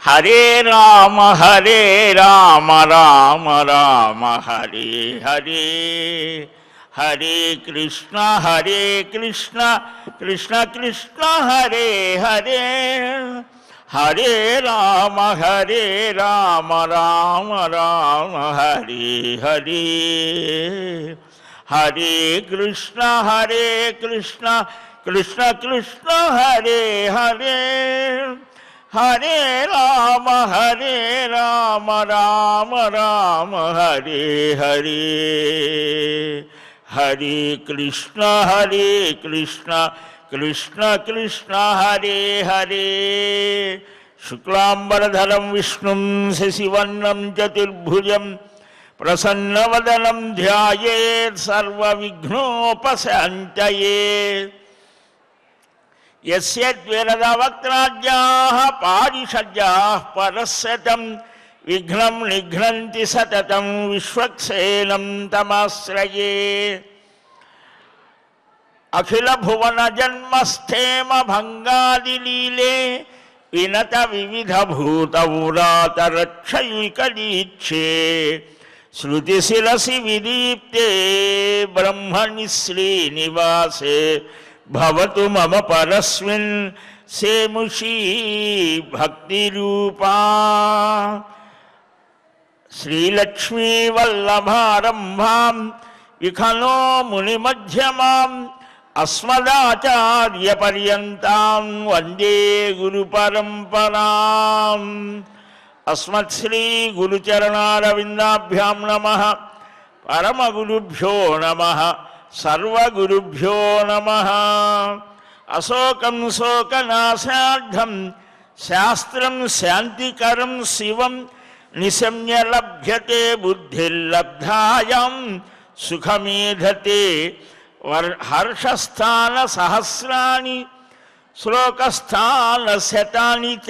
హరే రామ రామ రామ హరే హరే, హరే కృష్ణ కృష్ణ కృష్ణ హరే హరే, హరే రామ రామ రామ హరే హరే, హరే కృష్ణ కృష్ణ కృష్ణ హరే హరే, హరే రామ రామ హరే హరే, హరే కృష్ణ కృష్ణ కృష్ణ హరే హరే. శుక్లాంబరధరం విష్ణుం శశివర్ణం చతుర్భుజం ప్రసన్నవదనం ధ్యాయేత్ సర్వవిఘ్నోపశాంతయే. యస్యద్విరదవక్త్రాజ్యాః పారిషద్యాః పరస్సతం విఘ్నం నిఘ్నంతి సతతం విశ్వక్సేనం తమాశ్రయే. అఖిల భువన జన్మస్థేమ భంగాదిలీలే వినత వివిధ భూతౌరాతరక్షైకదీక్షే శృతిశిరసి విదీప్తే బ్రహ్మణి శ్రీనివాసే భవతు మమ పరస్మిన్ సేముషీ భక్తిరూపా. శ్రీలక్ష్మీవల్లభారంభాం విఖనో మునిమధ్యమాం అస్మదాచార్యపర్యంతాం వందే గురుపరంపరాం. అస్మత్శ్రీ గురుచరణారవిందాభ్యాం నమః. పరమగురుభ్యో నమః. సర్వగురుభ్యో నమః. అశోకం శోకనాశార్థం శాస్త్రం శాంతికరం శివం నిశమ్య లభ్యతే బుద్ధిర్లబ్ధాయాం సుఖమేధతే. హర్షస్థాన సహస్రాణి శ్లోకస్థాన శతాని చ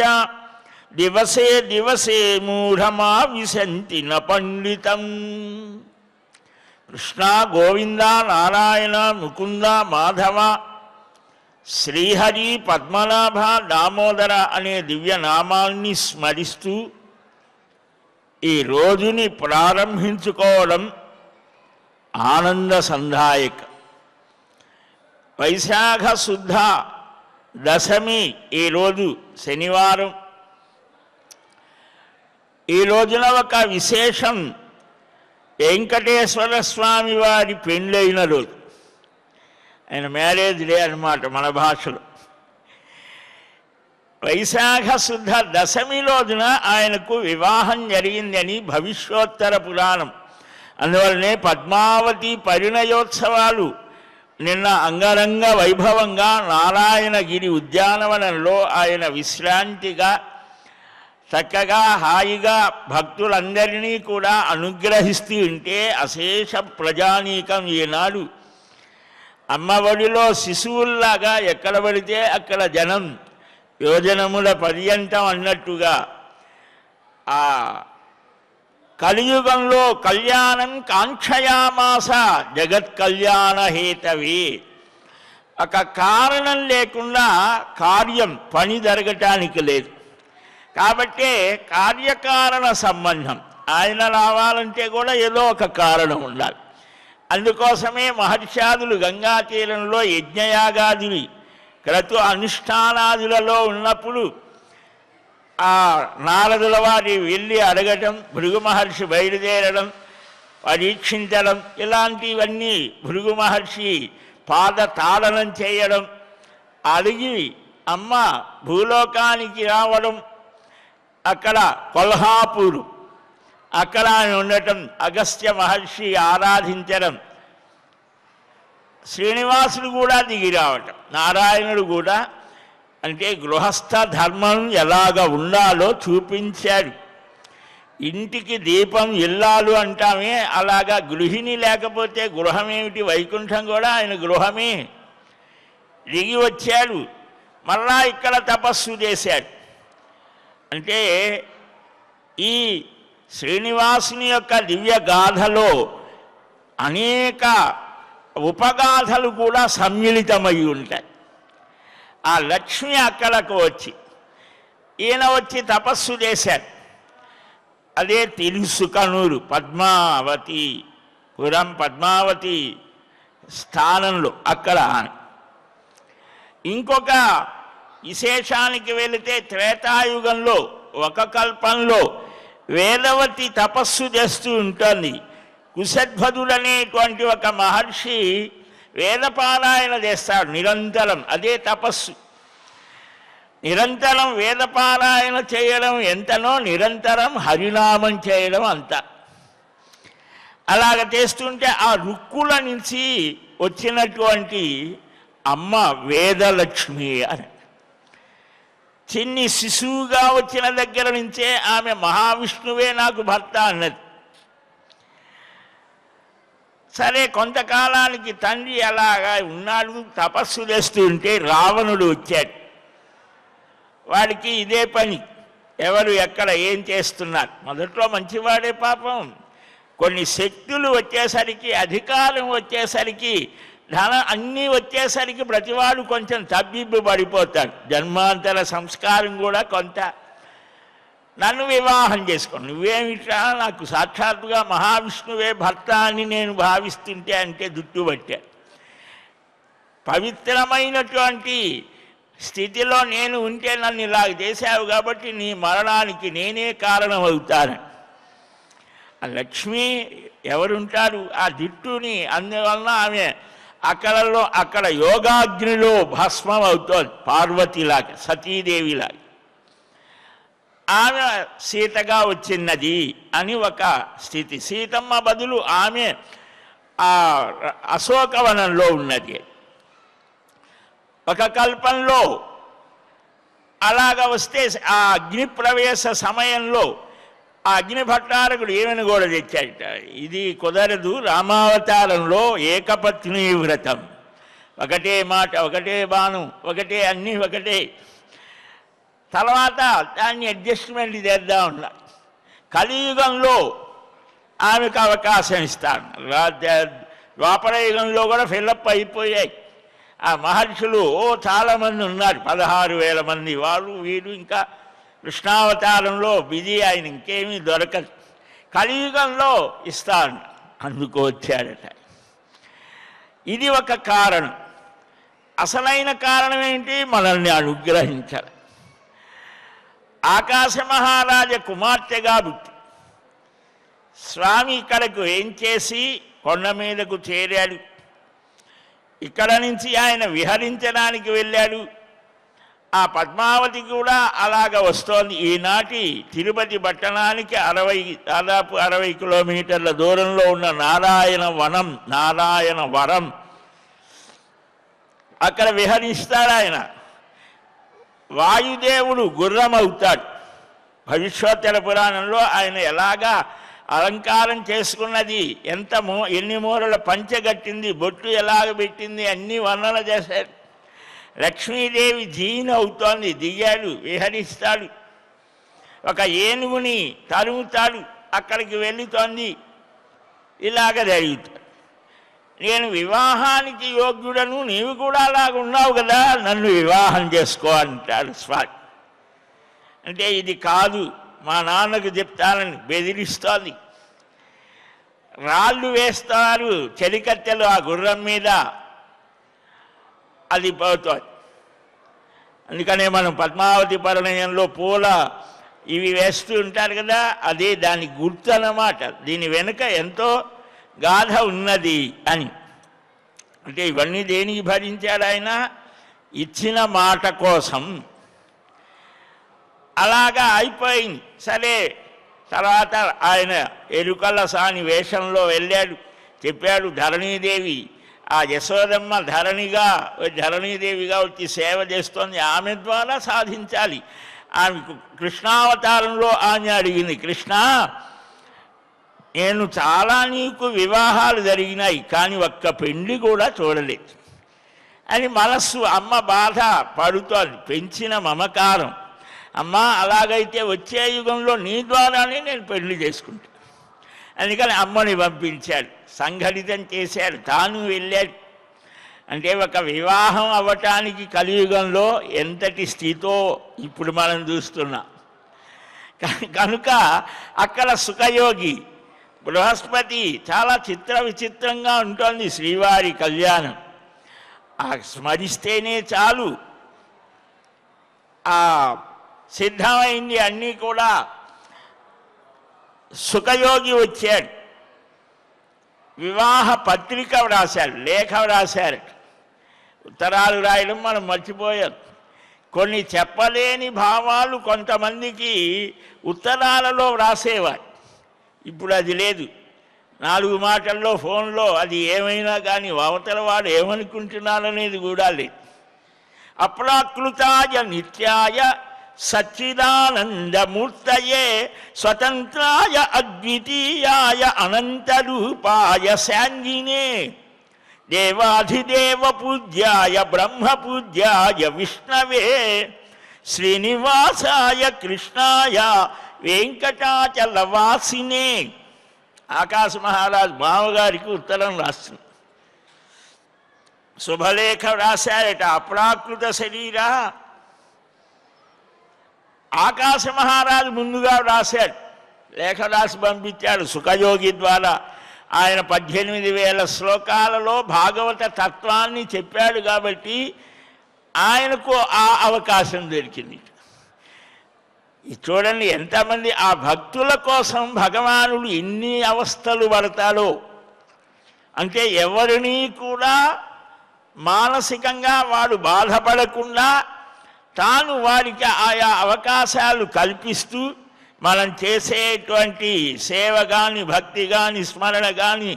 దివసే దివసే మూఢమా విశంతి న పండితం. కృష్ణ గోవింద నారాయణ ముకుంద మాధవ శ్రీహరి పద్మనాభ దామోదర అనే దివ్యనామాల్ని స్మరిస్తూ ఈ రోజుని ప్రారంభించుకోవడం ఆనంద సంధాయక. వైశాఖ శుద్ధ దశమి ఈరోజు శనివారం. ఈ రోజున ఒక విశేషం, వెంకటేశ్వర స్వామి వారి పెళ్ళైన రోజు. ఆయన మ్యారేజ్ డే అన్నమాట మన భాషలో. వైశాఖ శుద్ధ దశమి రోజున ఆయనకు వివాహం జరిగిందని భవిష్యోత్తర పురాణం. అందువల్లనే పద్మావతి పరిణయోత్సవాలు నిన్న అంగరంగ వైభవంగా నారాయణగిరి ఉద్యానవనంలో ఆయన విశ్రాంతిగా చక్కగా హాయిగా భక్తులందరినీ కూడా అనుగ్రహిస్తూ ఉంటే అశేష ప్రజానీకం ఈనాడు అమ్మఒడిలో శిశువుల్లాగా ఎక్కడ పడితే అక్కడ జనం యోజనముల పర్యంతం అన్నట్టుగా ఆ కలియుగంలో కళ్యాణం కాంక్షయామాస జగత్ కళ్యాణ హేతవే. ఒక కారణం లేకుండా కార్యం పని జరగటానికి లేదు. కాబట్టే కార్యకారణ సంబంధం. ఆయన రావాలంటే కూడా ఏదో ఒక కారణం ఉండాలి. అందుకోసమే మహర్షాదులు గంగా తీరంలో యజ్ఞయాగాదులు క్రతు అనుష్ఠానాదులలో ఉన్నప్పుడు ఆ నారదుల వారి వెళ్ళి అడగటం, భృగు మహర్షి బయలుదేరడం, పరీక్షించడం, ఇలాంటివన్నీ భృగు మహర్షి పాద తాళనం చేయడం, అడిగి అమ్మ భూలోకానికి రావడం, అక్కడ కొల్హాపూరు అక్కడ ఆయన ఉండటం, అగస్త్య మహర్షి ఆరాధించడం, శ్రీనివాసుడు కూడా దిగి రావటం, నారాయణుడు కూడా. అంటే గృహస్థ ధర్మం ఎలాగ ఉండాలో చూపించాడు. ఇంటికి దీపం ఇల్లాలు అంటామే, అలాగా గృహిణి లేకపోతే గృహమేమిటి, వైకుంఠం కూడా ఆయన గృహమే. దిగి వచ్చాడు, మళ్ళా ఇక్కడ తపస్సు చేశాడు. అంటే ఈ శ్రీనివాసుని యొక్క దివ్య గాథలో అనేక ఉపగాథలు కూడా సమ్మిళితమై ఉంటాయి. ఆ లక్ష్మి అక్కడకు వచ్చి ఈయన వచ్చి తపస్సు చేశారు. అదే తిరుసుకనూరు పద్మావతి పురం పద్మావతి స్థానంలో అక్కడ. ఇంకొక విశేషానికి వెళితే త్రేతాయుగంలో ఒక కల్పంలో వేదవతి తపస్సు చేస్తూ ఉంటుంది. కుశధ్వజుడు అనేటువంటి ఒక మహర్షి వేదపారాయణ చేస్తాడు నిరంతరం. అదే తపస్సు. నిరంతరం వేదపారాయణ చేయడం ఎంతనో నిరంతరం హరినామం చేయడం అంత. అలాగ చేస్తుంటే ఆ రుక్కుల నుంచి వచ్చినటువంటి అమ్మ వేదలక్ష్మి అని. చిన్ని శిశువుగా వచ్చిన దగ్గర నుంచే ఆమె మహావిష్ణువే నాకు భర్త అన్నది. సరే, కొంతకాలానికి తండ్రి అలాగా ఉన్నాడు, తపస్సు చేస్తూ ఉంటే రావణుడు వచ్చాడు. వాడికి ఇదే పని, ఎవరు ఎక్కడ ఏం చేస్తున్నారు. మొదట్లో మంచివాడే పాపం. కొన్ని శక్తులు వచ్చేసరికి, అధికారం వచ్చేసరికి, ధనం అన్నీ వచ్చేసరికి ప్రతివాడు కొంచెం తబ్బిబ్బు పడిపోతాడు. జన్మాంతర సంస్కారం కూడా కొంత. నన్ను వివాహం చేసుకో, నువ్వేమిట్రా నాకు సాక్షాత్తుగా మహావిష్ణువే భర్త అని నేను భావిస్తుంటే అంటే జుట్టుబట్టాడు. పవిత్రమైనటువంటి స్థితిలో నేను ఉంటే నన్ను ఇలాగ చేశావు కాబట్టి నీ మరణానికి నేనే కారణం అవుతాను. ఆ లక్ష్మి ఎవరుంటారు ఆ దిట్టుని, అందువలన ఆమె అక్కడ యోగాగ్నిలో భస్మం అవుతోంది, పార్వతిలాగా సతీదేవిలాగా. ఆమె సీతగా వచ్చినది అని ఒక స్థితి. సీతమ్మ బదులు ఆమె ఆ అశోకవనంలో ఉన్నది. ఒక కల్పంలో అలాగ వస్తే ఆ అగ్ని ప్రవేశ సమయంలో ఆ అగ్ని భట్టారకుడు ఏమని కూడా తెచ్చాడట, ఇది కుదరదు, రామావతారంలో ఏకపత్ని వ్రతం, ఒకటే మాట, ఒకటే బాణం, ఒకటే అన్నీ ఒకటే. తర్వాత దాన్ని అడ్జస్ట్మెంట్ చేద్దాం ఉన్నా. కలియుగంలో ఆమెకు అవకాశం ఇస్తాను. ద్వాపర యుగంలో కూడా ఫిల్లప్ అయిపోయాయి. ఆ మహర్షులు చాలామంది ఉన్నారు, 16,000 మంది. వాళ్ళు వీరు ఇంకా కృష్ణావతారంలో బిజీ, ఆయన ఇంకేమీ దొరకదు. కలియుగంలో ఇస్తాను, అందుకు వచ్చాడట. ఇది ఒక కారణం. అసలైన కారణం ఏంటి? మనల్ని అనుగ్రహించాలి. ఆకాశ మహారాజ కుమార్తెగా పుట్టి స్వామి ఇక్కడకు ఏం చేసి కొండ మీదకు చేరాడు. ఇక్కడ నుంచి ఆయన విహరించడానికి వెళ్ళాడు. ఆ పద్మావతి కూడా అలాగ వస్తోంది. ఈనాటి తిరుపతి పట్టణానికి దాదాపు 60 కిలోమీటర్ల దూరంలో ఉన్న నారాయణ వరం అక్కడ విహరిస్తాడు ఆయన. వాయుదేవుడు గుర్రం అవుతాడు. భవిష్యోత్తర పురాణంలో ఆయన ఎలాగా అలంకారం చేసుకున్నది, ఎన్ని మూరల పంచగట్టింది, బొట్టు ఎలాగ పెట్టింది, అన్నీ వర్ణన చేశాడు. లక్ష్మీదేవి జీన అవుతోంది, దిగాడు, విహరిస్తాడు. ఒక ఏనుగుని తరుముతాడు, అక్కడికి వెళుతోంది. ఇలాగ జరుగుతాడు. నేను వివాహానికి యోగ్యుడను, నీవు కూడా అలాగ ఉన్నావు కదా, నన్ను వివాహం చేసుకో అంటాడు స్వామి. అంటే ఇది కాదు, మా నాన్నకు చెప్తానని బెదిరిస్తోంది. రాళ్ళు వేస్తారు చెలికత్తెలు ఆ గుర్రం మీద, అది పోతుంది. అందుకనే మనం పద్మావతి పరిణయంలో పూల ఇవి వేస్తూ ఉంటారు కదా, అదే దాని గుర్తు అన్నమాట. దీని వెనుక ఎంతో గాథ ఉన్నది అని. అంటే ఇవన్నీ దేనికి భరించాడు ఆయన? ఇచ్చిన మాట కోసం. అలాగా అయిపోయింది. సరే, తర్వాత ఆయన ఎరుకల సాని వేషంలో వెళ్ళాడు. చెప్పాడు ధరణీదేవి, ఆ యశోదమ్మ ధరణీదేవిగా వచ్చి సేవ చేస్తోంది, ఆమె ద్వారా సాధించాలి. ఆమెకు కృష్ణావతారంలో ఆమె అడిగింది, కృష్ణ నేను చాలా నీకు వివాహాలు జరిగినాయి, కానీ ఒక్క పెండ్లి కూడా చూడలేదు అని మనస్సు అమ్మ బాధ పడుతోంది. పెంచిన మమకారం. అమ్మ అలాగైతే వచ్చే యుగంలో నీ ద్వారానే నేను పెళ్లి చేసుకుంటాను. అందుకని అమ్మని పంపించాడు, సంఘటితం చేశాడు, తాను వెళ్ళాడు. అంటే ఒక వివాహం అవ్వటానికి కలియుగంలో ఎంతటి స్థితో ఇప్పుడు మనం చూస్తున్నాం. కనుక అక్కడ సుఖయోగి బృహస్పతి చాలా విచిత్రంగా ఉంటుంది శ్రీవారి కళ్యాణం. స్మరిస్తేనే చాలు సిద్ధమైంది అన్నీ కూడా. సుఖయోగి వచ్చాడు, వివాహ పత్రిక వ్రాశారు, లేఖ వ్రాశారు. ఉత్తరాలు రాయడం మనం మర్చిపోయాం. కొన్ని చెప్పలేని భావాలు కొంతమందికి ఉత్తరాలలో వ్రాసేవారు. ఇప్పుడు అది లేదు. 4 మాటల్లో ఫోన్లో అది ఏమైనా కానీ అవతల వాడు ఏమనుకుంటున్నారనేది కూడా లేదు. అప్రాకృతాయ నిత్యాయ సచ్చిదానందమూర్తయే స్వతంత్రాయ అద్వితీయాయ అనంతరూపాయ శాంగినే దేవాధిదేవ పూజ్యాయ బ్రహ్మ పూజ్యాయ విష్ణవే శ్రీనివాసాయ కృష్ణాయ వెంకటాచలవాసినే. ఆకాశ మహారాజు మామగారికి ఉత్తరం రాస్తుంది. శుభలేఖ రాశారట. అప్రాకృత శరీర ఆకాశ మహారాజు ముందుగా రాశాడు, లేఖ రాసి పంపించాడు సుఖయోగి ద్వారా. ఆయన 18,000 శ్లోకాలలో భాగవత తత్వాన్ని చెప్పాడు కాబట్టి ఆయనకు ఆ అవకాశం దొరికింది. చూడండి ఎంతమంది ఆ భక్తుల కోసం భగవానుడు ఎన్ని అవస్థలు పడతాడో. అంటే ఎవరినీ కూడా మానసికంగా వాడు బాధపడకుండా తాను వారికి ఆయా అవకాశాలు కల్పిస్తూ మనం చేసేటువంటి సేవ కానీ భక్తి కానీ స్మరణ కానీ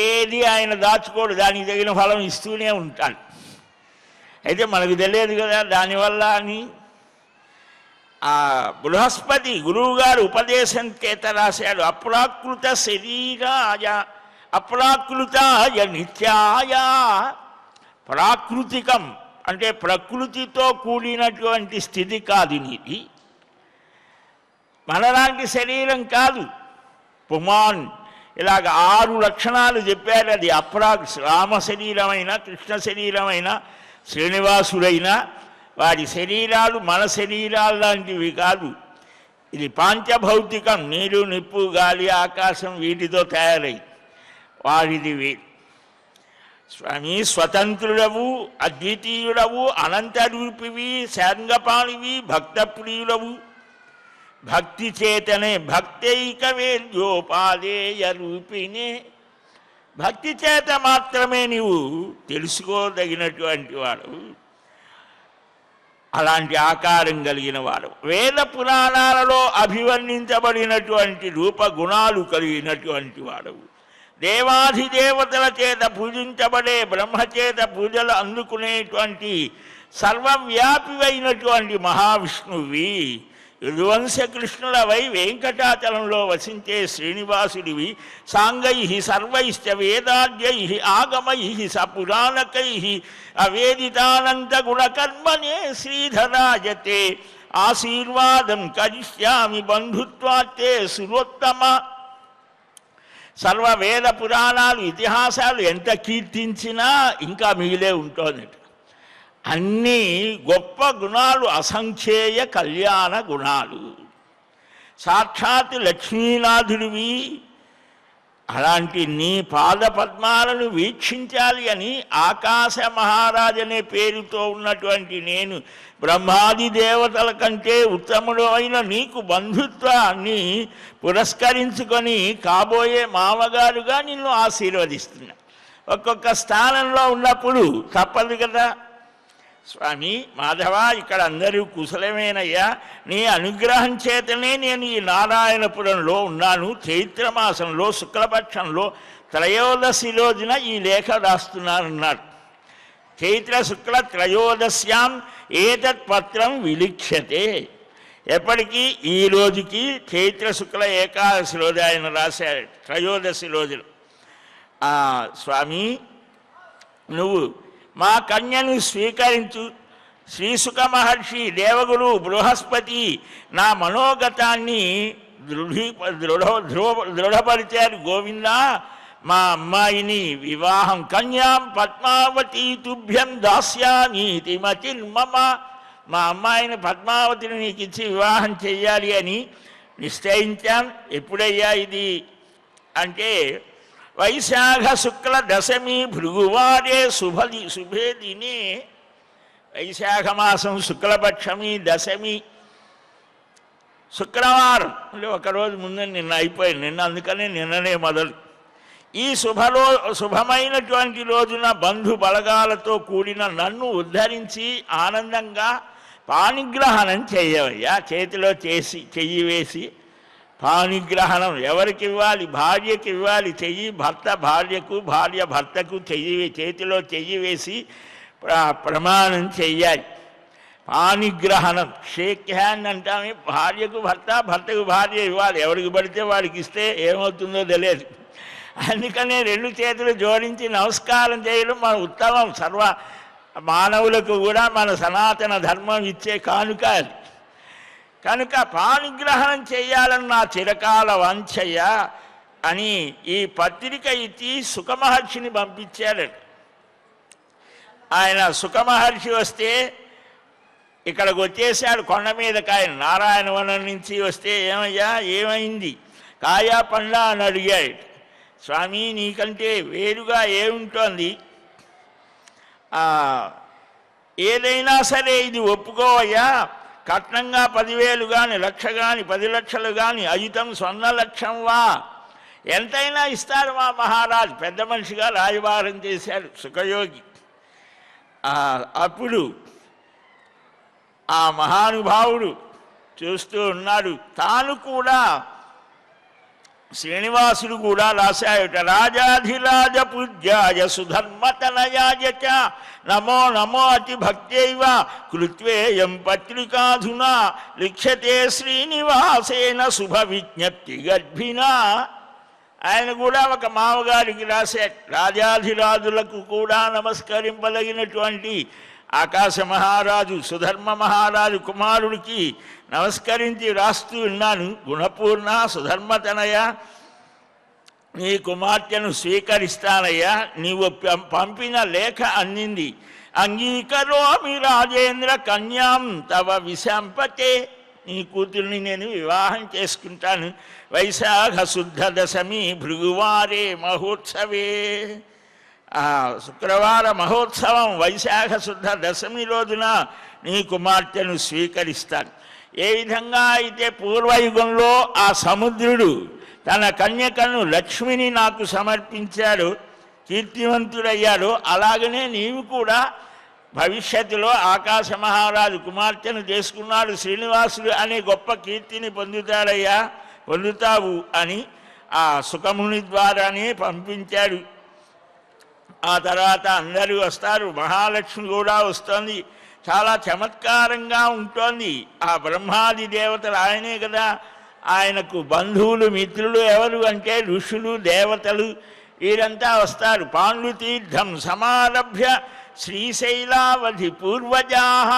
ఏది ఆయన దాచుకోడు, దానికి తగిన ఫలం ఇస్తూనే ఉంటాడు. అయితే మనకు తెలియదు కదా దానివల్ల అని. ఆ బృహస్పతి గురువుగారు ఉపదేశం చేత రాశాడు. అప్రాకృత శరీరాయ అప్రాకృతాయ నిత్యాయ. ప్రాకృతికం అంటే ప్రకృతితో కూడినటువంటి స్థితి కాదు నీది, మనలాంటి శరీరం కాదు. పుమాన్ ఇలాగ 6 లక్షణాలు చెప్పారు. అది రామ శరీరమైన కృష్ణ శరీరమైన శ్రీనివాసుడైనా వారి శరీరాలు మన శరీరాలు లాంటివి కాదు. ఇది పాంచభౌతికం, నీరు నిప్పు గాలి ఆకాశం వీటితో తయారై వారిది వేరు. స్వామి స్వతంత్రుడవు అద్వితీయుడవు అనంతరూపివి శాంగపాణివి భక్తప్రియుడవు. భక్తి చేతనే భక్తైక వేద్యోపాదేయ రూపిణే. భక్తి చేత మాత్రమే నీవు తెలుసుకోదగినటువంటి వాడు, అలాంటి ఆకారం కలిగిన వాడు. వేద పురాణాలలో అభివర్ణించబడినటువంటి రూపగుణాలు కలిగినటువంటి వాడవు. దేవాధిదేవతల చేత పూజించబడే బ్రహ్మచేత పూజలు అందుకునేటువంటి సర్వవ్యాపివైనటువంటి మహావిష్ణువి. యదువంశ కృష్ణుడవై వెంకటాచలంలో వసించే శ్రీనివాసుడివి. సాంగై సర్వైశ్చ వేదాద్యై ఆగమై సపురాణకై అవేదితానంద గుణకర్మణే శ్రీధరాజతే ఆశీర్వాదం కరిష్యామి బంధుత్వాత్తే సురోత్తమ. సర్వ వేద పురాణాలు ఇతిహాసాలు ఎంత కీర్తించినా ఇంకా మిగిలే ఉంటుంది. అన్నీ గొప్ప గుణాలు, అసంఖ్యేయ కళ్యాణ గుణాలు. సాక్షాత్ లక్ష్మీనాథుడివి. అలాంటి నీ పాద పద్మాలను వీక్షించాలి అని ఆకాశ మహారాజు అనే పేరుతో ఉన్నటువంటి నేను బ్రహ్మాది దేవతల కంటే ఉత్తముడు అయిన నీకు బంధుత్వాన్ని పురస్కరించుకొని కాబోయే మామగారుగా నిన్ను ఆశీర్వదిస్తున్నా. ఒక్కొక్క స్థానంలో ఉన్నప్పుడు తప్పదు కదా. స్వామి మాధవ, ఇక్కడ అందరూ కుశలమేనయ్యా, నీ అనుగ్రహం చేతనే నేను ఈ నారాయణపురంలో ఉన్నాను. చైత్రమాసంలో శుక్లపక్షంలో త్రయోదశి రోజున ఈ లేఖ రాస్తున్నానన్నాడు. చైత్ర శుక్ల త్రయోదశ్యాం ఏతత్ పత్రం విలిఖ్యతే. ఎప్పటికీ ఈ రోజుకి చైత్ర శుక్ల ఏకాదశి రోజు ఆయన రాశాడు. త్రయోదశి రోజులు స్వామి నువ్వు మా కన్యను స్వీకరించు. శ్రీసుఖ మహర్షి దేవగురు బృహస్పతి నా మనోగతాన్ని దృఢపరిచారు. గోవిందా, మా అమ్మాయిని వివాహం కన్యాం పద్మావతి తుభ్యం దాస్యామీతి మతిర్మమ, మా అమ్మాయిని పద్మావతిని నీకు ఇచ్చి వివాహం చెయ్యాలి అని నిశ్చయించాం. ఎప్పుడయ్యా ఇది అంటే వైశాఖ శుక్ల దశమి భృగువారే శుభే దినే, వైశాఖ మాసం శుక్లపక్షమి దశమి శుక్రవారం అంటే ఒకరోజు ముందు నిన్న అయిపోయింది, నిన్న అందుకనే నిన్ననే మొదలు. ఈ శుభమైనటువంటి రోజున బంధు బలగాలతో కూడిన నన్ను ఉద్ధరించి ఆనందంగా పాణిగ్రహణం చేయవయ్యా. చేతిలో చెయ్యి వేసి పాణిగ్రహణం ఎవరికి ఇవ్వాలి? భార్యకి ఇవ్వాలి చెయ్యి, భర్త భార్యకు, భార్య భర్తకు చేతిలో చెయ్యి వేసి ప్రమాణం చెయ్యాలి. పాణిగ్రహణం షేక్ హ్యాండ్ అంటామే, భార్యకు భర్త, భర్తకు భార్య ఇవ్వాలి. ఎవరికి పడితే వాడికి ఇస్తే ఏమవుతుందో తెలియదు. అందుకనే రెండు చేతులు జోడించి నమస్కారం చేయడం మన ఉత్తమం. సర్వ మానవులకు కూడా మన సనాతన ధర్మం ఇచ్చే కానుక అది. కనుక పాణిగ్రహణం చేయాలన్న చిరకాల వంచయ్య అని ఈ పత్రిక ఇచ్చి సుఖమహర్షిని పంపించాడట. ఆయన సుఖమహర్షి వస్తే ఇక్కడికి వచ్చేసాడు. కొండ మీద కాయ నారాయణవనం నుంచి వస్తే ఏమయ్యా ఏమైంది, కాయా పండ్లా అని అడిగాడు. స్వామి నీకంటే వేరుగా ఏముంటోంది, ఏదైనా సరే ఇది ఒప్పుకోవయ్యా, కట్నంగా 10,000 కానీ 1,00,000 కానీ 10 లక్షలు కానీ అయుతం 100 లక్షం వా ఎంతైనా ఇస్తారు మా మహారాజు. పెద్ద మనిషిగా రాయబారం చేశాడు సుఖయోగి. అప్పుడు ఆ మహానుభావుడు చూస్తూ ఉన్నాడు. తాను కూడా శ్రీనివాసుడు కూడా రాశాయట. రాజాధిరాజ పూజ్యాయ సుధర్మతనయాయ చ నమో నమో అతి భక్త్యైవ కృత్వేయం పత్రికాధునా లిఖ్యతే శ్రీనివాసేన శుభ విజ్ఞప్తి గర్భినా. ఆయన కూడా ఒక మామగారికి రాశాడు. రాజాధిరాజులకు కూడా నమస్కరింపదగినటువంటి ఆకాశ మహారాజు సుధర్మ మహారాజు కుమారుడికి నమస్కరించి రాస్తూ ఉన్నాను. గుణపూర్ణ సుధర్మతనయ, నీ కుమార్తెను స్వీకరిస్తానయ్యా, నీవు పంపిన లేఖ అందింది. అంగీకరోమి రాజేంద్ర కన్యాం తవ విశాంపతే, నీ కూతుర్ని నేను వివాహం చేసుకుంటాను. వైశాఖ శుద్ధ దశమి భృగువారే మహోత్సవే, శుక్రవార మహోత్సవం వైశాఖ శుద్ధ దశమి రోజున నీ కుమార్తెను స్వీకరిస్తాను. ఏ విధంగా అయితే పూర్వయుగంలో ఆ సముద్రుడు తన కన్యకను లక్ష్మిని నాకు సమర్పించాడు, కీర్తివంతుడయ్యాడు, అలాగనే నీవు కూడా భవిష్యత్తులో ఆకాశ మహారాజు కుమార్తెను చేసుకున్నాడు, శ్రీనివాసుడు అనే గొప్ప కీర్తిని పొందుతావు అని ఆ సుఖముని ద్వారానే పంపించాడు. ఆ తర్వాత అందరూ వస్తారు, మహాలక్ష్మి కూడా వస్తుంది. చాలా చమత్కారంగా ఉంటుంది. ఆ బ్రహ్మాది దేవతలు ఆయనే కదా. ఆయనకు బంధువులు మిత్రులు ఎవరు అంటే ఋషులు దేవతలు వీరంతా వస్తారు. పాండుతీర్థం సమారభ్య శ్రీశైలావధి పూర్వజాహ,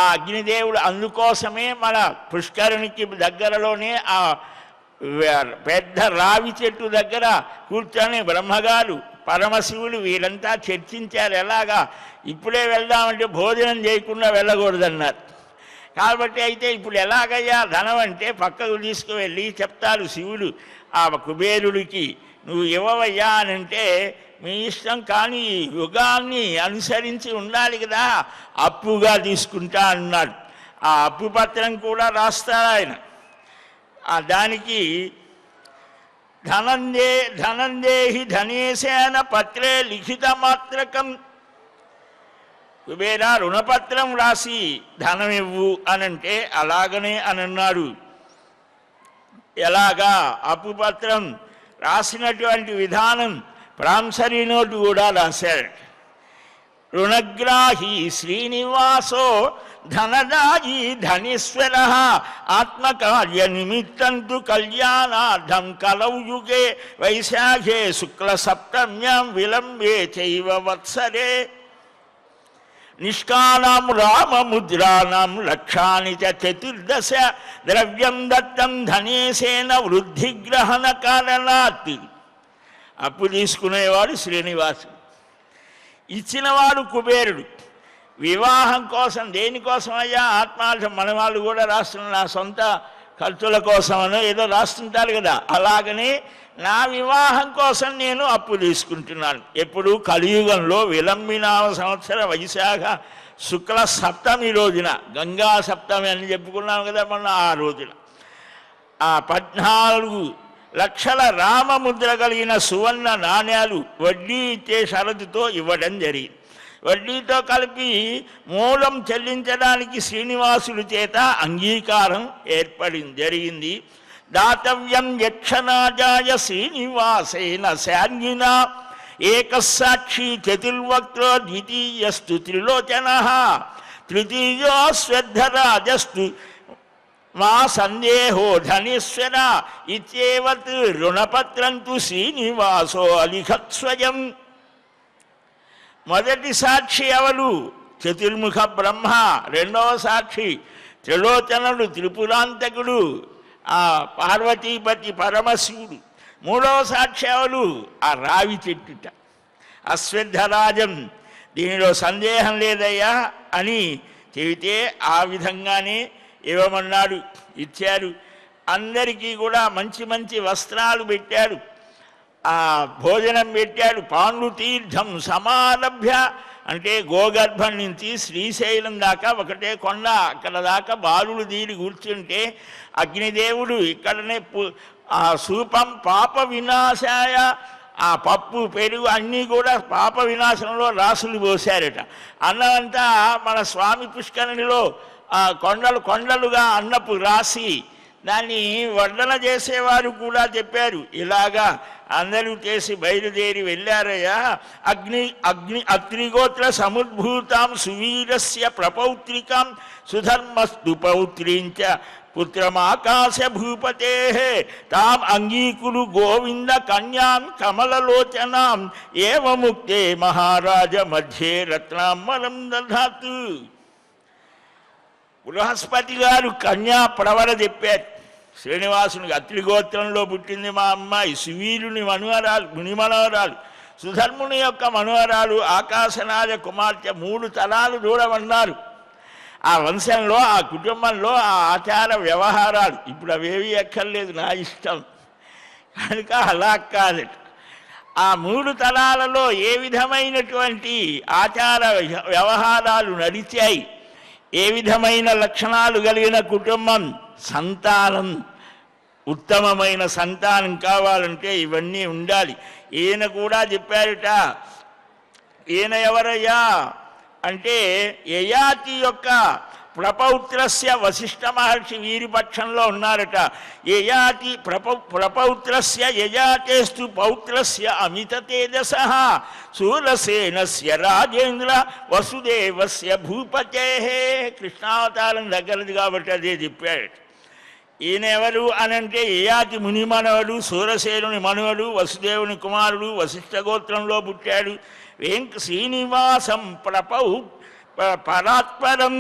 ఆ అగ్నిదేవుడు అందుకోసమే మన పుష్కరునికి దగ్గరలోనే ఆ పెద్ద రావి చెట్టు దగ్గర కూర్చొని బ్రహ్మగారు పరమశివుడు వీరంతా చర్చించారు. ఎలాగా ఇప్పుడే వెళ్దామంటే భోజనం చేయకుండా వెళ్ళకూడదన్నారు. కాబట్టి అయితే ఇప్పుడు ఎలాగయ్యా ధనం అంటే పక్కకు తీసుకువెళ్ళి చెప్తారు శివుడు ఆ కుబేరుడికి, నువ్వు ఇవ్వవయ్యా అని అంటే మీ ఇష్టం, కానీ యుగాన్ని అనుసరించి ఉండాలి కదా, అప్పుగా తీసుకుంటా అన్నాడు. ఆ అప్పు పత్రం కూడా రాస్తాడు ఆయన. దానికి ధనందేహి ధనేశేన పత్రే లిఖితమాత్రకం, కుబేరా రుణపత్రం రాసి ధనం ఇవ్వు అనంటే అలాగనే అని అన్నాడు. ఎలాగా అప్పుపత్రం రాసినటువంటి విధానం ప్రాంసరీ నోటు కూడా రాశాడు. రుణగ్రాహి శ్రీనివాసో ధనదాయీ ధనేశ్వర ఆత్మకార్య నిమిత్తంతు కళ్యాణార్థం కలౌ యుగే వైశాఖే శుక్ల సప్తమ్యాం విలంబే చైవ వత్సరే నిష్కానాం రామముద్రాణం లక్షాని చతుర్దశ ద్రవ్యం దత్తం ధనేశేన వృద్ధిగ్రహణ కారణాత్. అప్పు తీసుకునేవాడు శ్రీనివాసుడు, ఇచ్చినవాడు కుబేరుడు. వివాహం కోసం దేనికోసం అయ్యా? ఆత్మార్థం. మన వాళ్ళు కూడా రాస్తున్నారు, నా సొంత ఖర్చుల కోసమనో ఏదో రాస్తుంటారు కదా. అలాగనే నా వివాహం కోసం నేను అప్పు తీసుకుంటున్నాను. ఎప్పుడు? కలియుగంలో విలంబినామ సంవత్సర వైశాఖ శుక్ల సప్తమి రోజున, గంగా సప్తమి అని చెప్పుకున్నాం కదా మొన్న. ఆ రోజున ఆ 14 లక్షల రామముద్ర కలిగిన సువర్ణ నాణ్యాలు వడ్డీ ఇచ్చే షరతుతో ఇవ్వడం జరిగింది. వడ్డీతో కలిపి మూలం చెల్లించడానికి శ్రీనివాసుడి చేత అంగీకారం జరిగింది. దాతవ్యం యక్షణాజాయ శ్రీనివాసేన శాన్గిన ఏకసాక్షి చతుర్వక్త్రో ద్వితీయస్తు త్రిలోచన తృతీయో శ్రద్ధరాజస్తు మా సందేహో ధనేశ్వర ఇత్యేవత్ రుణపత్రంతు శ్రీనివాసో అలిఖత్ స్వయం. మొదటి సాక్షి ఎవరు? చతుర్ముఖ బ్రహ్మ. రెండవ సాక్షి త్రిలోచనుడు, త్రిపురాంతకుడు, ఆ పార్వతీపతి పరమశివుడు. మూడవ సాక్షి ఎవరు? ఆ రావి చెట్టుట, అశ్వత్థరాజం. దీనిలో సందేహం లేదయ్యా అని చెబితే ఆ విధంగానే ఇవ్వమన్నాడు, ఇచ్చారు. అందరికీ కూడా మంచి మంచి వస్త్రాలు పెట్టాడు, ఆ భోజనం పెట్టాడు. పాండు తీర్థం సమారభ్య అంటే గోగర్భం నుంచి శ్రీశైలం దాకా ఒకటే కొండ, అక్కడ దాకా బాలుడు దీని కూర్చుంటే అగ్నిదేవుడు ఇక్కడనే ఆ సూపం పాప వినాశాయ, ఆ పప్పు పెరుగు అన్నీ కూడా పాప వినాశంలో రాసులు పోశారట. అన్నంతా మన స్వామి పుష్కరిణిలో కొండలు కొండలుగా అన్నపు రాసి దాన్ని వడ్డన చేసేవారు కూడా చెప్పారు. ఇలాగా అందరూ చేసి బయలుదేరి వెళ్ళారయ్యా. అత్రిగోత్ర సముద్భూతాం సువీరస్య ప్రపౌత్రికాం సుధర్మస్తు పౌత్రీంచ పుత్రమాకాశ భూపతే తాం అంగీకులు గోవింద కన్యాం కమలలోచనాం ఏవముక్తే మహారాజ మధ్యే రత్నాంబరం దధాతు. బృహస్పతి గారు కన్యా ప్రవర చెప్పారు శ్రీనివాసునికి. అత్రిగోత్రంలో పుట్టింది మా అమ్మాయి, సువీరుని మునిమనవరాలు, సుధర్ముని యొక్క మనవరాలు, ఆకాశనాథ కుమార్తె. 3 తలాలు చూడమన్నారు. ఆ వంశంలో, ఆ కుటుంబంలో ఆ ఆచార వ్యవహారాలు ఇప్పుడు అవేవి ఎక్కర్లేదు, నా ఇష్టం కనుక అలా కాదట. ఆ 3 తలాలలో ఏ విధమైనటువంటి ఆచార వ్యవహారాలు నడిచాయి, ఏ విధమైన లక్షణాలు కలిగిన కుటుంబం, సంతానం, ఉత్తమమైన సంతానం కావాలంటే ఇవన్నీ ఉండాలి. ఈయన కూడా చెప్పారట. ఈయన ఎవరయ్యా అంటే యయాతి యొక్క ప్రపౌత్రస్య వశిష్ఠ మహర్షి వీరి పక్షంలో ఉన్నారట. యయాతి ప్రపౌత్రస్య యయాతేస్తు పౌత్రస్య అమిత తేజస శూరసేనస్య రాజేంద్ర వసుదేవస్య భూపతే. కృష్ణావతారం దగ్గరది కాబట్టి అదే చెప్పాడు. ఈయన ఎవరు అనంటే యయాతి ముని మనవడు, సూరసేనుని మనవడు, వసుదేవుని కుమారుడు, వశిష్ఠ గోత్రంలో పుట్టాడు. శ్రీనివాసం పరాత్పరం.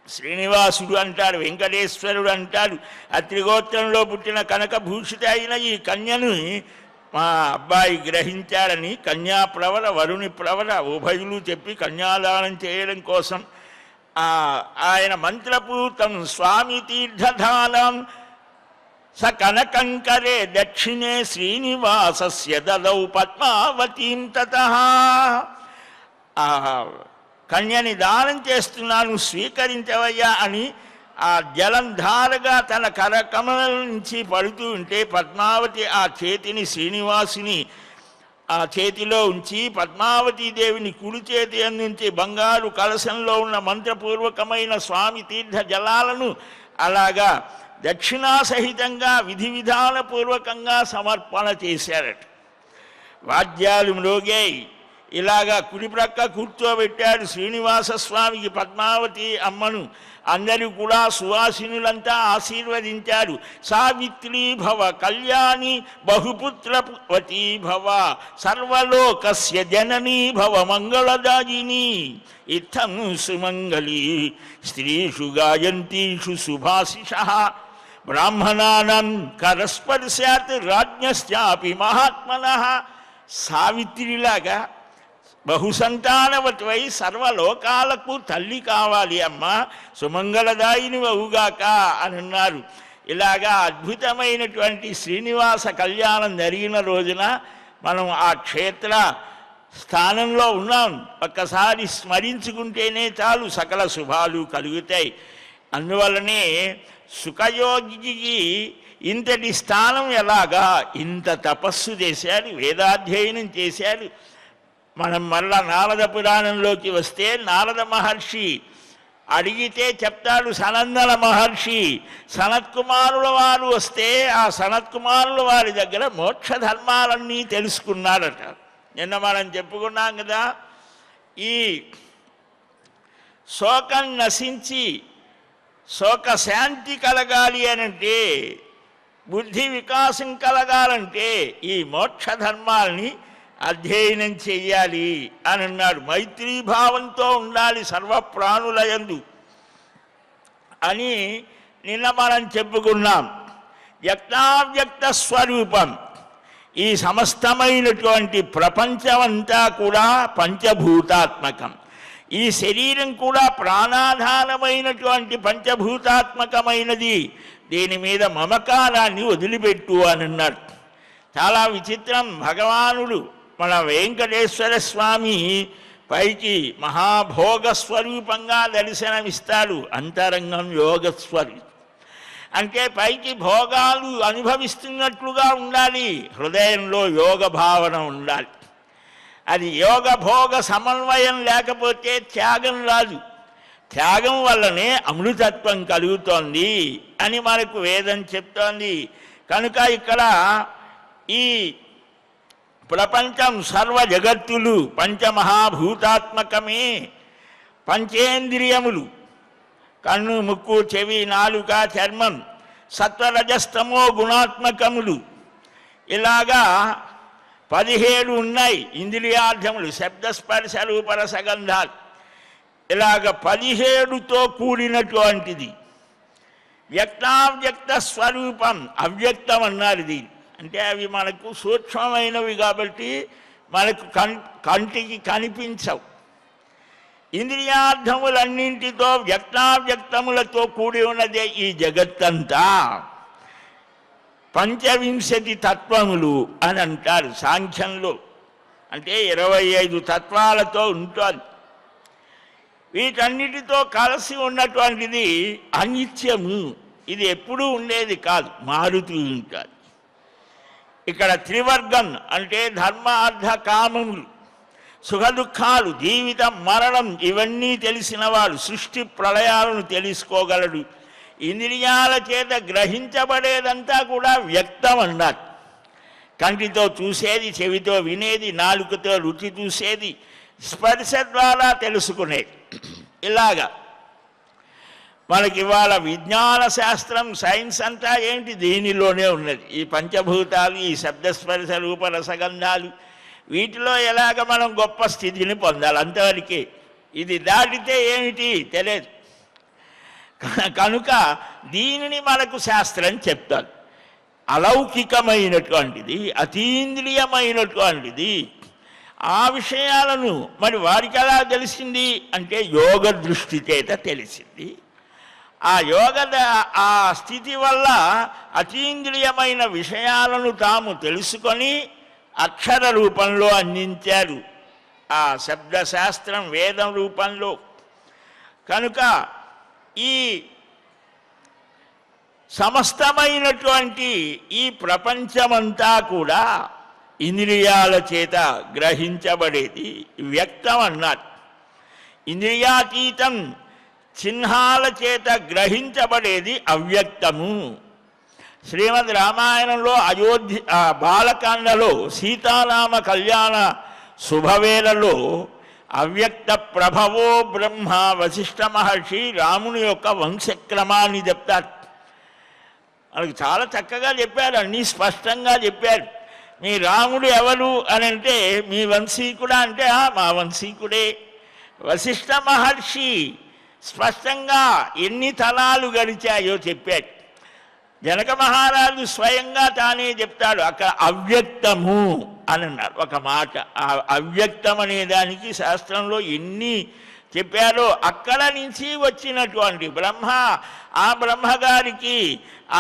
శ్రీనివాసుడు అంటాడు, వెంకటేశ్వరుడు అంటాడు. అత్రిగోత్రంలో పుట్టిన కనకభూషిత అయిన ఈ కన్యను మా అబ్బాయి గ్రహించాడని కన్యాప్రవర, వరుణి ప్రవర ఉభయులు చెప్పి కన్యాదానం చేయడం కోసం ఆయన మంత్రపూతం స్వామి తీర్థధానం స కనకంకరే దక్షిణే శ్రీనివాసస్య దదౌ పద్మావతీం తతః. కన్యని దానం చేస్తున్నాను స్వీకరించవయ్యా అని ఆ జలం ధారగా తన కరకమల నుంచి పడుతూ ఉంటే పద్మావతి ఆ చేతిని శ్రీనివాసుని ఆ చేతిలో ఉంచి పద్మావతీదేవిని కుడి చేతి అందించి బంగారు కలశంలో ఉన్న మంత్రపూర్వకమైన స్వామి తీర్థ జలాలను అలాగా దక్షిణాసహితంగా విధి విధానపూర్వకంగా సమర్పణ చేశారట. వాద్యాలు మ్రోగాయి. ఇలాగా కుడి ప్రక్క కూర్చోబెట్టాడు శ్రీనివాస స్వామికి పద్మావతి అమ్మను. అందరూ కూడా సువాసినులంతా ఆశీర్వదించారు. సావిత్రీ భవ కళ్యాణి బహుపుత్రవతీ భవ సర్వలోకస్య జననీ భవ మంగళదాయిని ఇత్థం సుమంగళీ స్త్రీషు గాయంతీషు సుభాషిషః బ్రాహ్మణానం కరస్పర్శాత్ రాజ్ఞశ్చాపి మహాత్మనః. సావిత్రిలాగా బహుసంతానవతివై సర్వలోకాలకు తల్లి కావాలి అమ్మ, సుమంగళదాయిని అవుగాక అని అన్నారు. ఇలాగా అద్భుతమైనటువంటి శ్రీనివాస కళ్యాణం జరిగిన రోజున మనం ఆ క్షేత్ర స్థానంలో ఉన్నాం. ఒక్కసారి స్మరించుకుంటేనే చాలు సకల శుభాలు కలుగుతాయి. అందువల్లనే సుఖయోగికి ఇంతటి స్థానం ఎలాగా, ఇంత తపస్సు చేశాడు, వేదాధ్యయనం చేశాడు. మనం మళ్ళా నారద పురాణంలోకి వస్తే నారద మహర్షి అడిగితే చెప్తాడు సనందన మహర్షి. సనత్కుమారుల వారు వస్తే ఆ సనత్కుమారుల వారి దగ్గర మోక్ష ధర్మాలన్నీ తెలుసుకున్నాడట. నిన్న మనం చెప్పుకున్నాం కదా, ఈ శోకం నశించి శోక శాంతి కలగాలి అనంటే, బుద్ధి వికాసం కలగాలంటే ఈ మోక్ష ధర్మాల్ని అధ్యయనం చెయ్యాలి అని అన్నాడు. మైత్రీభావంతో ఉండాలి సర్వప్రాణులయందు అని నిన్న మనం చెప్పుకున్నాం. వ్యక్తావ్యక్త స్వరూపం, ఈ సమస్తమైనటువంటి ప్రపంచమంతా కూడా పంచభూతాత్మకం. ఈ శరీరం కూడా ప్రాణాధారమైనటువంటి పంచభూతాత్మకమైనది. దీని మీద మమకారాన్ని వదిలిపెట్టు అని అన్నాడు. చాలా విచిత్రం. భగవానుడు మన వెంకటేశ్వర స్వామి పైకి మహాభోగ స్వరూపంగా దర్శనమిస్తాడు. అంతరంగం యోగస్వరూపం అంటే పైకి భోగాలు అనుభవిస్తున్నట్లుగా ఉండాలి, హృదయంలో యోగ భావన ఉండాలి. అది యోగ భోగ సమన్వయం లేకపోతే త్యాగం రాదు. త్యాగం వల్లనే అమృతత్వం కలుగుతోంది అని మనకు వేదం చెప్తోంది. కనుక ఇక్కడ ఈ ప్రపంచం సర్వ జగత్తులు పంచమహాభూతాత్మకమే. పంచేంద్రియములు కన్ను, ముక్కు, చెవి, నాలుక, చర్మం సత్వరజస్తమో గుణాత్మకములు. ఇలాగా 17 ఉన్నాయి ఇంద్రియార్థములు, శబ్దస్పర్శ రూపరసగంధాలు. ఇలాగ 17తో కూడినటువంటిది. వ్యక్తావ్యక్త స్వరూపం, అవ్యక్తం అన్నారు దీన్ని. అంటే అవి మనకు సూక్ష్మమైనవి కాబట్టి మనకు కంటికి కనిపించవు. ఇంద్రియార్థములన్నింటితో వ్యక్తావ్యక్తములతో కూడి ఉన్నదే ఈ జగత్తంతా. 25 తత్వములు అని అంటారు సాంఖ్యంలో. అంటే 25 తత్వాలతో ఉంటుంది. వీటన్నిటితో కలిసి ఉన్నటువంటిది అనిత్యము. ఇది ఎప్పుడూ ఉండేది కాదు, మారుతూ ఉంటుంది. ఇక్కడ త్రివర్గం అంటే ధర్మ అర్థ కామములు, సుఖదుఖాలు, జీవితం మరణం ఇవన్నీ తెలిసినవాడు సృష్టి ప్రళయాలను తెలుసుకోగలడు. ఇంద్రియాల చేత గ్రహించబడేదంతా కూడా వ్యక్తం అన్నారు. కంటితో చూసేది, చెవితో వినేది, నాలుకతో రుచి చూసేది, స్పర్శ ద్వారా తెలుసుకునేది. ఇలాగా మనకి ఇవాళ విజ్ఞాన శాస్త్రం, సైన్స్ అంతా ఏంటి దీనిలోనే ఉన్నది. ఈ పంచభూతాలు, ఈ శబ్దస్పర్శ రూపరసగంధాలు, వీటిలో ఎలాగ మనం గొప్ప స్థితిని పొందాలి అంతవరకే. ఇది దాటితే ఏమిటి తెలియదు. కనుక దీనిని మనకు శాస్త్రం చెప్తారు. అలౌకికమైనటువంటిది, అతీంద్రియమైనటువంటిది. ఆ విషయాలను మరి వారికి ఎలా తెలిసింది అంటే యోగ దృష్టి చేత తెలిసింది. ఆ ఆ స్థితి వల్ల అతీంద్రియమైన విషయాలను తాము తెలుసుకొని అక్షర రూపంలో అందించారు ఆ శబ్దశాస్త్రం వేదం రూపంలో. కనుక ఈ సమస్తమైనటువంటి ఈ ప్రపంచమంతా కూడా ఇంద్రియాల చేత గ్రహించబడేది వ్యక్తం అన్నారు. ఇంద్రియాతీతం, చిహ్నాల చేత గ్రహించబడేది అవ్యక్తము. శ్రీమద్ రామాయణంలో బాలకాండలో సీతారామ కళ్యాణ శుభవేళలో అవ్యక్త ప్రభవో బ్రహ్మ వశిష్ఠ మహర్షి రాముని యొక్క వంశక్రమాన్ని చెప్తారు. మనకు చాలా చక్కగా చెప్పారు, అన్నీ స్పష్టంగా చెప్పారు. మీ రాముడు ఎవరు అని అంటే మీ వంశీకుడా అంటే మా వంశీకుడే. వశిష్ఠ మహర్షి స్పష్టంగా ఎన్ని తలాలు గడిచాయో చెప్పాడు. జనక మహారాజు స్వయంగా తానే చెప్తాడు, అక్కడ అవ్యక్తము అని అన్నారు ఒక మాట. ఆ అవ్యక్తం అనే దానికి శాస్త్రంలో ఎన్ని చెప్పారో అక్కడ నుంచి వచ్చినటువంటి బ్రహ్మ, ఆ బ్రహ్మగారికి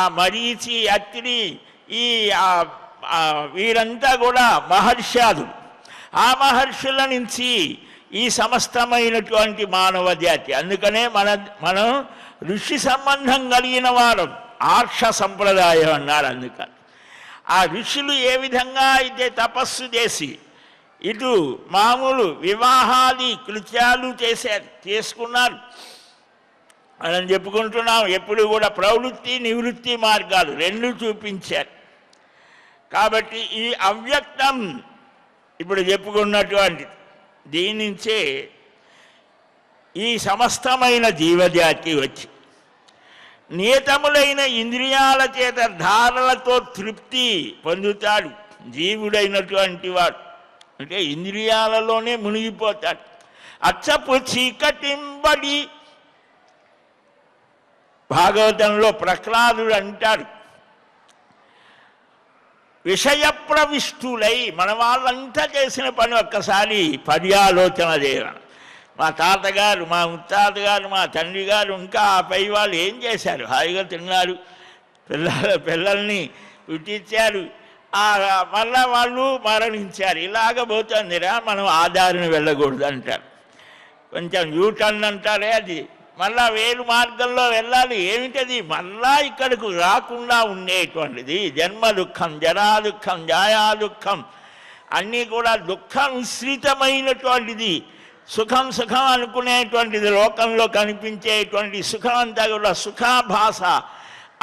ఆ మరీచి, అత్రి, ఈ వీరంతా కూడా మహర్షాలు. ఆ మహర్షుల నుంచి ఈ సమస్తమైనటువంటి మానవ జాతి. అందుకనే మనం ఋషి సంబంధం కలిగిన వారం, ఆర్ష సంప్రదాయం అన్నారు. అందుకని ఆ ఋషులు ఏ విధంగా అయితే తపస్సు చేసి ఇటు మామూలు వివాహాది కృత్యాలు చేసుకున్నారు మనం చెప్పుకుంటున్నాం. ఎప్పుడు కూడా ప్రవృత్తి నివృత్తి మార్గాలు రెండు చూపించారు. కాబట్టి ఈ అవ్యక్తం ఇప్పుడు చెప్పుకున్నటువంటి దీని నుంచే ఈ సమస్తమైన జీవజాతి వచ్చి నియతములైన ఇంద్రియాల చేత ధారలతో తృప్తి పొందుతాడు జీవుడైనటువంటి వాడు. అంటే ఇంద్రియాలలోనే మునిగిపోతాడు. అచ్చపు చీకటింబడి భాగవతంలో ప్రహ్లాదుడు అంటాడు, విషయ ప్రవిష్టులై మన వాళ్ళంతా చేసిన పని ఒక్కసారి పర్యాలోచన చేయాలి. మా తాతగారు, మా ముత్తాతగారు, మా తండ్రి గారు, ఇంకా ఆ పై వాళ్ళు ఏం చేశారు? హాయిగా తిన్నారు, పిల్లల్ని పుట్టించారు, మళ్ళా వాళ్ళు మరణించారు. ఇలాగ పోతుందిరా, మనం ఆధారణ వెళ్ళకూడదు అంటారు. కొంచెం యూటర్న్ అంటారే అది, మళ్ళా వేలు మార్గంలో వెళ్ళాలి. ఏమిటది? మళ్ళా ఇక్కడకు రాకుండా ఉండేటువంటిది జన్మ దుఃఖం, జరా దుఃఖం, జాయా దుఃఖం అన్నీ కూడా దుఃఖ మిశ్రితమైనటువంటిది. సుఖం సుఖం అనుకునేటువంటిది లోకంలో కనిపించేటువంటి సుఖం అంతా కూడా సుఖాభాస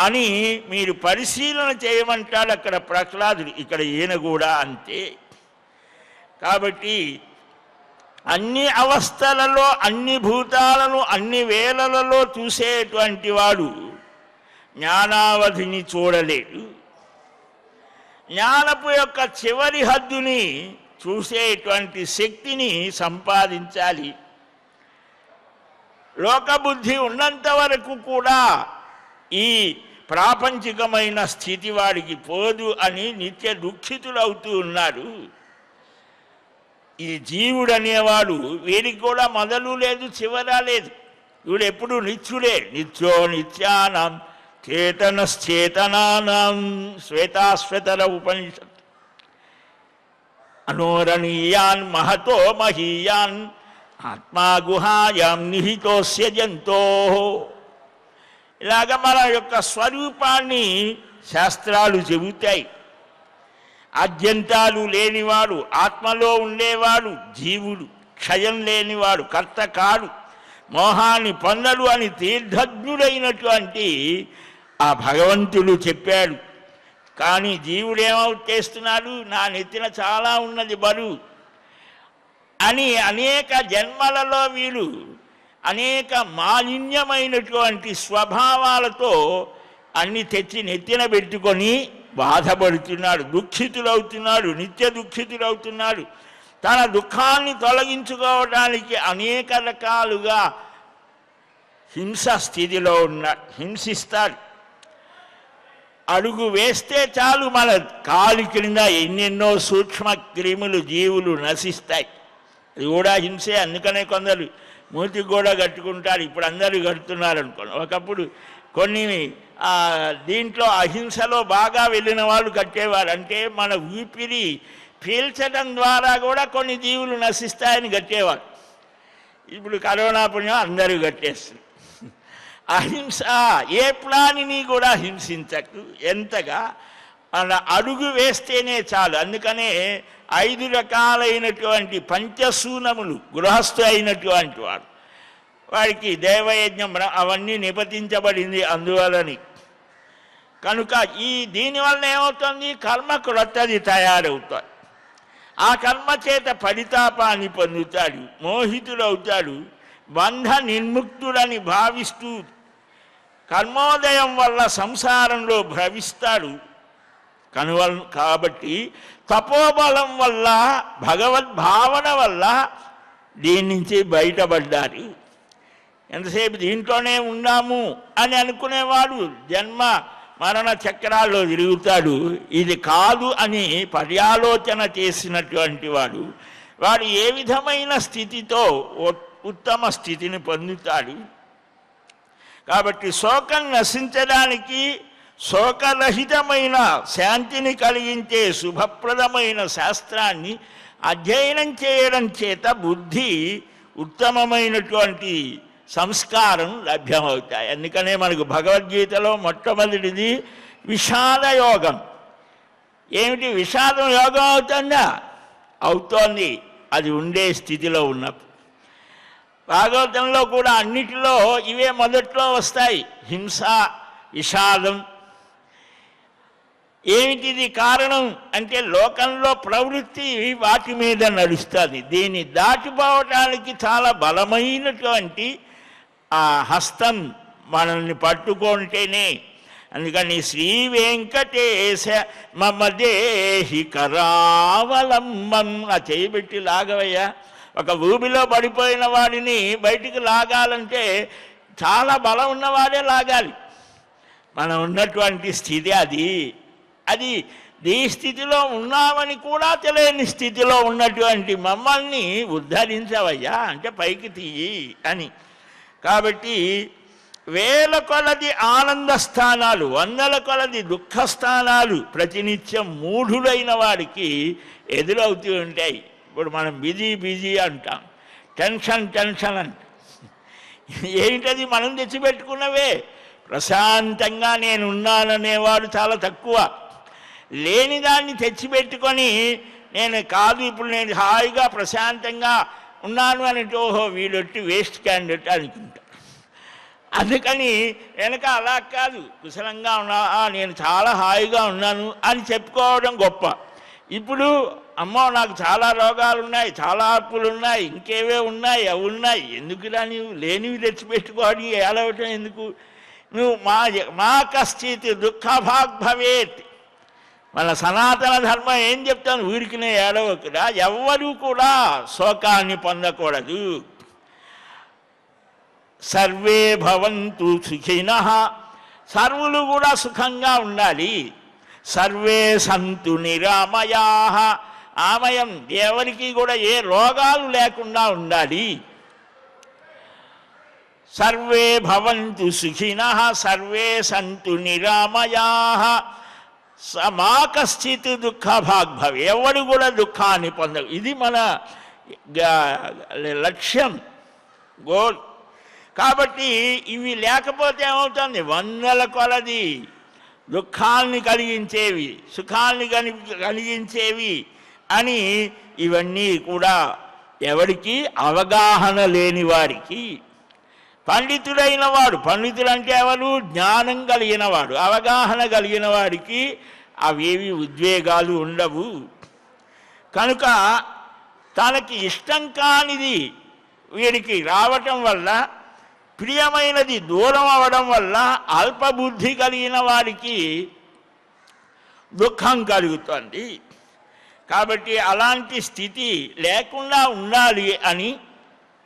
అని మీరు పరిశీలన చేయమంటాడు అక్కడ ప్రహ్లాదుడు. ఇక్కడ ఈయన కూడా అంతే. కాబట్టి అన్ని అవస్థలలో, అన్ని భూతాలను అన్ని వేళలలో చూసేటువంటి వాడు జ్ఞానావధిని చూడలేడు. జ్ఞానపు యొక్క చివరి హద్దుని చూసేటువంటి శక్తిని సంపాదించాలి. లోకబుద్ధి ఉన్నంత వరకు కూడా ఈ ప్రాపంచికమైన స్థితి వాడికి పోదు అని నిత్య దుఃఖితులవుతూ ఉన్నారు. ఈ జీవుడు అనేవాడు వీడికి కూడా మొదలు లేదు, చివర లేదు. వీడు ఎప్పుడు నిత్యుడే. నిత్యో నిత్యానాం చేతనశ్చేతనానాం శ్వేతాశ్వేతర ఉపనిషత్. అనోరణీయాన్ మహతో మహీయాన్ ఆత్మా గుహాయాం నిహితోస్య జంతో. ఇలాగ మన యొక్క స్వరూపాన్ని శాస్త్రాలు చెబుతాయి. ఆద్యంతాలు లేనివాడు, ఆత్మలో ఉండేవాడు జీవుడు, క్షయం లేనివాడు, కర్త కాడు, మోహాన్ని పొందడు అని తీర్థజ్ఞుడైనటువంటి ఆ భగవంతుడు చెప్పాడు. కానీ జీవుడేమవుతేస్తున్నాడు? నా నెత్తిన చాలా ఉన్నది బరువు అని అనేక జన్మలలో వీళ్ళు అనేక మాలిన్యమైనటువంటి స్వభావాలతో అన్ని తెచ్చి నెత్తిన పెట్టుకొని బాధపడుతున్నాడు, దుఃఖితులవుతున్నాడు, నిత్య దుఃఖితులవుతున్నాడు. తన దుఃఖాన్ని తొలగించుకోవడానికి అనేక రకాలుగా హింస స్థితిలో ఉన్నాడు, హింసిస్తాడు. అడుగు వేస్తే చాలు మన కాలి క్రింద ఎన్నెన్నో సూక్ష్మ క్రిములు జీవులు నశిస్తాయి. అది కూడా హింసే. అందుకనే కొందరు మూతికి కూడా కట్టుకుంటారు. ఇప్పుడు అందరూ కడుతున్నారు అనుకోండి. ఒకప్పుడు కొన్ని దీంట్లో అహింసలో బాగా వెళ్ళిన వాళ్ళు కట్టేవారు. అంటే మన ఊపిరి పీల్చడం ద్వారా కూడా కొన్ని జీవులు నశిస్తాయని కట్టేవారు. ఇప్పుడు కరోనా పుణ్యం అందరూ కట్టేస్తారు. అహింస ఏ ప్రాణిని కూడా హింసించకు, ఎంతగా అలా అడుగు వేస్తేనే చాలు. అందుకనే 5 రకాలైనటువంటి పంచశూనములు గృహస్థు అయినటువంటి వాడు, వాడికి దేవయజ్ఞం అవన్నీ నిపతించబడింది అందువలని. కనుక దీనివల్ల ఏమవుతుంది? కర్మ క్రొత్తది తయారవుతాడు. ఆ కర్మ చేత పరితాపాన్ని పొందుతాడు, మోహితుడవుతాడు, బంధ నిర్ముక్తుడని భావిస్తూ కర్మోదయం వల్ల సంసారంలో భ్రమిస్తాడు. కాబట్టి తపోబలం వల్ల, భగవద్భావన వల్ల దీని నుంచి బయటపడ్డారు. ఎంతసేపు దీంట్లోనే ఉన్నాము అని అనుకునేవాడు జన్మ మరణ చక్రాల్లో తిరుగుతాడు. ఇది కాదు అని పర్యాలోచన చేసినటువంటి వాడు ఏ విధమైన స్థితితో ఉత్తమ స్థితిని పొందుతాడు. కాబట్టి శోకం నశించడానికి శోకరహితమైన శాంతిని కలిగించే శుభప్రదమైన శాస్త్రాన్ని అధ్యయనం చేయడం చేత బుద్ధి ఉత్తమమైనటువంటి సంస్కారం లభ్యమవుతాయి. అందుకనే మనకు భగవద్గీతలో మొట్టమొదటిది విషాద యోగం. ఏమిటి విషాదం యోగం అవుతుందా? అవుతోంది, అది ఉండే స్థితిలో ఉన్నప్పుడు. భాగవతంలో కూడా అన్నిటిలో ఇవే మొదట్లో వస్తాయి, హింస, విషాదం. ఏమిటిది కారణం అంటే లోకంలో ప్రవృత్తి వాటి మీద నడుస్తుంది. దీన్ని దాటిపోవటానికి చాలా బలమైనటువంటి ఆ హస్తం మనల్ని పట్టుకుంటేనే. అందుకని శ్రీ వెంకటేశ మమ దేహి కరావలంబం, ఆ చేయబెట్టి లాగవయ్యా. ఒక ఊబిలో పడిపోయిన వాడిని బయటికి లాగాలంటే చాలా బలం ఉన్నవాడే లాగాలి. మనం ఉన్నటువంటి స్థితి అది ఈ స్థితిలో ఉన్నామని కూడా తెలియని స్థితిలో ఉన్నటువంటి మమ్మల్ని ఉద్ధరించవయ్యా అంటే పైకి తీయి అని. కాబట్టి వేల కొలది ఆనంద స్థానాలు, వందల కొలది దుఃఖ స్థానాలు ప్రతినిత్యం మూఢుడైన వాడికి ఎదురవుతూ ఉంటాయి. ఇప్పుడు మనం బిజీ అంటాం, టెన్షన్ అంటాం. ఏంటది? మనం తెచ్చిపెట్టుకున్నవే. ప్రశాంతంగా నేను ఉన్నాననేవాడు చాలా తక్కువ. లేని దాన్ని తెచ్చిపెట్టుకొని నేను కాదు ఇప్పుడు నేను హాయిగా ప్రశాంతంగా ఉన్నాను అని అంటే ఓహో వీడొట్టి వేస్ట్ క్యాండిడేట్ అనుకుంటా. అందుకని వెనక అలా కాదు, కుశలంగా ఉన్నా నేను చాలా హాయిగా ఉన్నాను అని చెప్పుకోవడం గొప్ప. ఇప్పుడు అమ్మో నాకు చాలా రోగాలు ఉన్నాయి, చాలా అప్పులు ఉన్నాయి, ఇంకేవే ఉన్నాయి, అవి ఉన్నాయి, ఎందుకురా నీవు లేనివి తెచ్చిపెట్టుకోవడం ఏలవటం ఎందుకు? నువ్వు మా కశ్చిత్ దుఃఖభాగ్ భవేత్. మన సనాతన ధర్మం ఏం చెప్తాను? ఊరికినే ఏడవకురా, ఎవ్వరూ కూడా శోకాన్ని పొందకూడదు. సర్వే భవంతు సుఖినః, సర్వులు కూడా సుఖంగా ఉండాలి. సర్వే సంతు నిరామయాః, ఆమయం ఎవరికి కూడా ఏ రోగాలు లేకుండా ఉండాలి. సర్వే భవంతు సుఖినః సర్వే సంతు నిరామయాః మా కశ్చిత్ దుఃఖభాగ్ భవ, ఎవడు కూడా దుఃఖాన్ని పొందవు. ఇది మన లక్ష్యం, గోల్. కాబట్టి ఇవి లేకపోతే ఏమవుతుంది? వందల కొలది దుఃఖాన్ని కలిగించేవి, సుఖాన్ని కలిగించేవి అని ఇవన్నీ కూడా ఎవరికి? అవగాహన లేని వారికి. పండితుడైన వాడు, పండితుడంటే ఎవరు? జ్ఞానం కలిగిన వాడు, అవగాహన కలిగిన వాడికి అవేవి ఉద్వేగాలు ఉండవు. కనుక తనకి ఇష్టం కానిది వీడికి రావటం వల్ల, ప్రియమైనది దూరం అవ్వడం వల్ల అల్పబుద్ధి కలిగిన వాడికి దుఃఖం కలుగుతుంది. కాబట్టి అలాంటి స్థితి లేకుండా ఉండాలి అని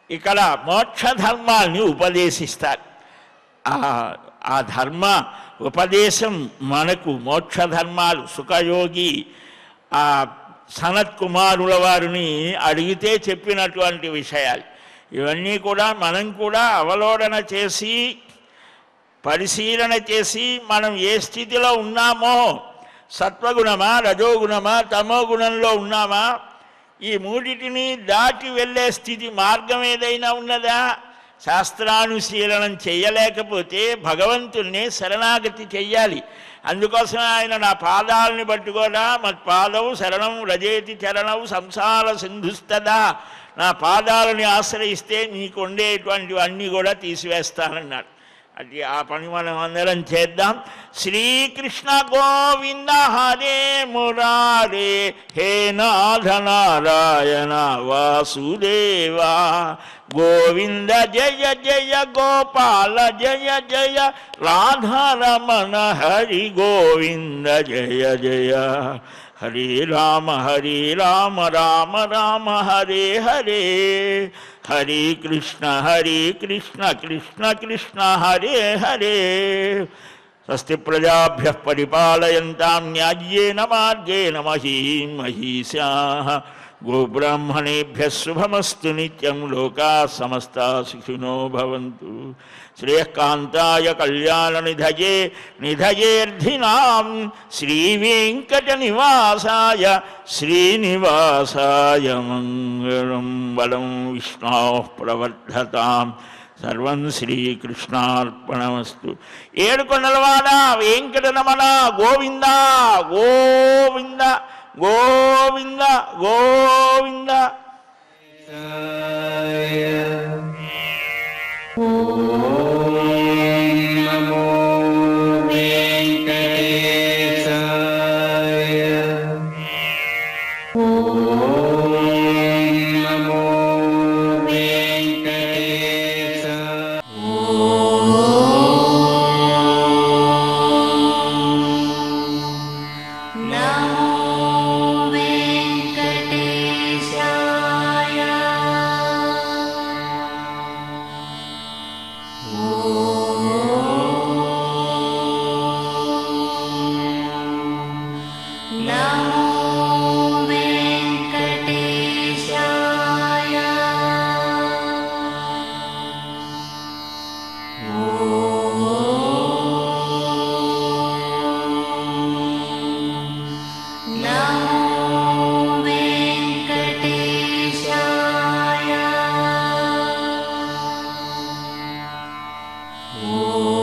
ఇక్కడ మోక్ష ధర్మాన్ని ఉపదేశిస్తారు. ఆ ధర్మ ఉపదేశం మనకు మోక్ష ధర్మాలు సుఖయోగి ఆ సనత్ కుమారుల వారిని అడిగితే చెప్పినటువంటి విషయాలు. ఇవన్నీ కూడా మనం కూడా అవలోకన చేసి పరిశీలన చేసి మనం ఏ స్థితిలో ఉన్నామో, సత్వగుణమా, రజోగుణమా, తమోగుణంలో ఉన్నామా, ఈ మూడిటిని దాటి వెళ్ళే స్థితి మార్గం ఏదైనా ఉన్నదా? శాస్త్రానుశీలనం చెయ్యలేకపోతే భగవంతుణ్ణి శరణాగతి చెయ్యాలి. అందుకోసం ఆయన నా పాదాలని పట్టుకోరా, మత్పాదవు శరణం రజేతి చరణం సంసార సింధుస్తదా, నా పాదాలని ఆశ్రయిస్తే నీకు ఉండేటువంటివన్నీ కూడా తీసివేస్తానన్నాడు. అది ఆ పని మనం అందరం చేద్దాం. శ్రీకృష్ణ గోవింద హరే మురారే, హే నాథ నారాయణ వాసుదేవా, గోవింద జయ జయ గోపాల జయ జయ, రాధారమణ హరి గోవింద జయ జయ, హరే రామ రామ రామ హరే హరే, హరే కృష్ణ కృష్ణ కృష్ణ హరే హరే. స్వస్తి ప్రజాభ్యః పరిపాలయంతాం న్యాయ్యేన మార్గేణ మహీం మహీశాః గోబ్రాహ్మణేభ్యः శుభమస్తు నిత్యం లోకాः సమస్తాः సుఖినో భవంతు శ్రేయఃకాంతాయ కళ్యాణనిధయే నిధయేర్థినాం శ్రీవేంకటనివాసాయ శ్రీనివాసాయ మంగళం బలం విష్ణోః ప్రవర్ధతాం సర్వం శ్రీకృష్ణార్పణమస్తు. ఏడుకొండలవాడ వెంకటరమణ గోవింద గోవింద గోవింద గోవింద. Oh